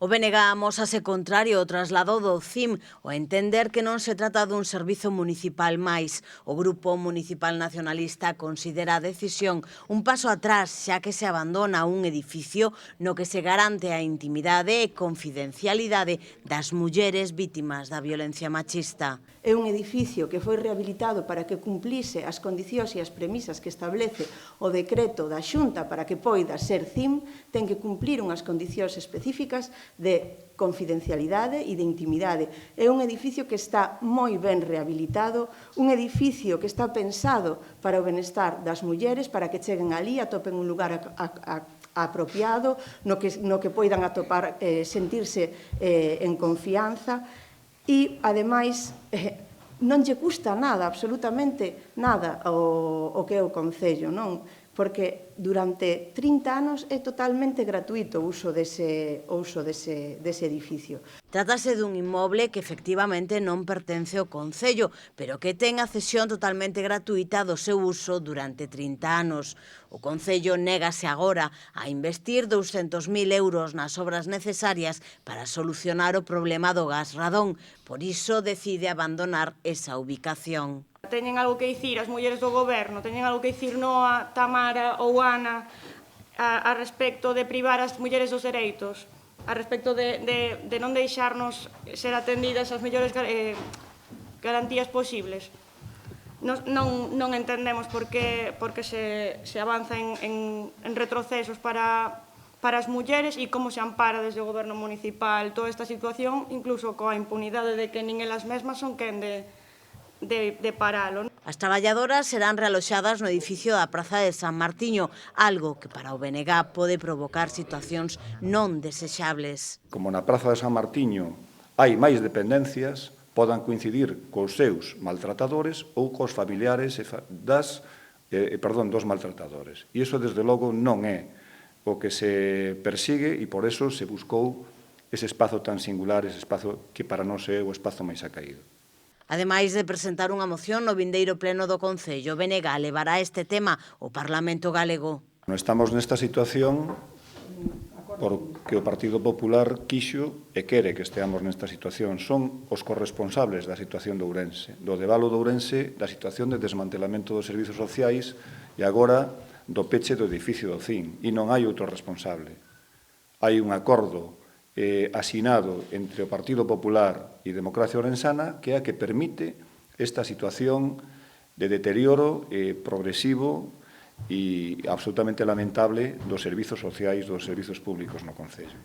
O BNG amósase contrario ao traslado do CIM ao entender que non se trata dun servizo municipal máis. O Grupo Municipal Nacionalista considera a decisión un paso atrás, xa que se abandona un edificio no que se garante a intimidade e confidencialidade das mulleres vítimas da violencia machista. É un edificio que foi rehabilitado para que cumplise as condicións e as premisas que establece o decreto da Xunta para que poida ser CIM, ten que cumplir unhas condicións específicas de confidencialidade e de intimidade. É un edificio que está moi ben rehabilitado, un edificio que está pensado para o benestar das mulleres, para que cheguen ali, atopen un lugar apropiado, no que poidan atopar, sentirse en confianza. E, ademais, non lle custa nada, absolutamente nada, o que é o Concello, non? Porque durante 30 anos é totalmente gratuito o uso dese edificio. Trátase dun inmoble que efectivamente non pertence ao Concello, pero que ten a cesión totalmente gratuita do seu uso durante 30 anos. O Concello négase agora a investir 200.000 euros nas obras necesarias para solucionar o problema do gas radón. Por iso decide abandonar esa ubicación. Teñen algo que dicir as mulleres do goberno, teñen algo que dicir Noa, Tamara ou Ana a respecto de privar as mulleres dos dereitos, a respecto de non deixarnos ser atendidas as mellores garantías posibles. Non entendemos por que se avanza en retrocesos para as mulleres e como se ampara desde o goberno municipal toda esta situación, incluso coa impunidade de que nin elas mesmas son quen de paralo. As traballadoras serán realoxadas no edificio da Praza de San Martiño, algo que para o BNG pode provocar situacións non desexables. Como na Praza de San Martiño hai máis dependencias, podan coincidir cos seus maltratadores ou cos familiares dos maltratadores. E iso, desde logo, non é o que se persigue e por eso se buscou ese espazo tan singular, ese espazo que para nós é o espazo máis acaído. Ademais de presentar unha moción no vindeiro pleno do Concello, BNG levará este tema ao Parlamento galego. Non estamos nesta situación porque o Partido Popular quixo e quere que esteamos nesta situación. Son os corresponsables da situación de Ourense, do devalo de Ourense, da situación de desmantelamento dos servizos sociais e agora do peche do edificio do CIM. E non hai outro responsable. Hai un acordo asinado entre o Partido Popular e Democracia Ourensana que é a que permite esta situación de deterioro progresivo e absolutamente lamentable dos servizos sociais, dos servizos públicos no Concello.